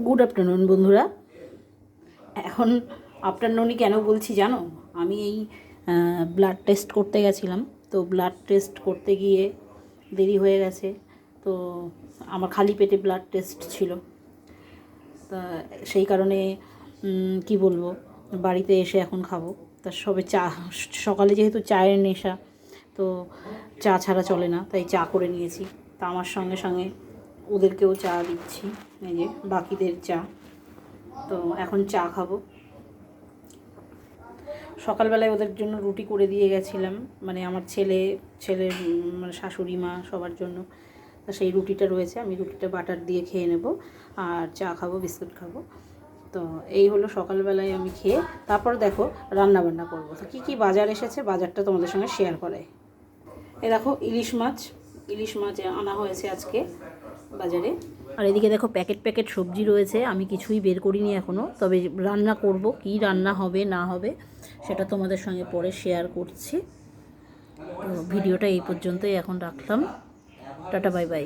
Good afternoon বন্ধুরা। এখন আফটারনুনই কেন বলছি জানো? আমি এই ব্লাড টেস্ট করতে গেছিলাম। তো ব্লাড টেস্ট করতে গিয়ে দেরি হয়ে গেছে। তো আমার খালি পেটে ব্লাড টেস্ট ছিল। তা সেই কারণে কি বলবো, বাড়িতে এসে এখন খাবো। তা সবে চা, সকালে যেহেতু চায়ের নেশা, তো চা ছাড়া চলে না, তাই চা করে নিয়েছি। তা আমার সঙ্গে সঙ্গে ওদেরকেও চা দিচ্ছি, এই যে বাকিদের চা। তো এখন চা খাবো। সকালবেলায় ওদের জন্য রুটি করে দিয়ে গেছিলাম, মানে আমার ছেলের মানে শাশুড়ি মা সবার জন্য। তা সেই রুটিটা রয়েছে, আমি রুটিটা বাটার দিয়ে খেয়ে নেব, আর চা খাবো, বিস্কুট খাবো। তো এই হলো সকালবেলায় আমি খেয়ে, তারপর দেখো রান্না বান্না করবো। তো কী কী বাজার এসেছে, বাজারটা তোমাদের সঙ্গে শেয়ার করাই। এ দেখো ইলিশ মাছ আনা হয়েছে আজকে বাজারে। আর এদিকে দেখো প্যাকেট প্যাকেট সবজি রয়েছে, আমি কিছুই বের করিনি এখনও। তবে রান্না করব, কি রান্না হবে না হবে সেটা তোমাদের সঙ্গে পরে শেয়ার করছি। তো ভিডিওটা এই পর্যন্তই এখন রাখলাম। Tata, bye bye.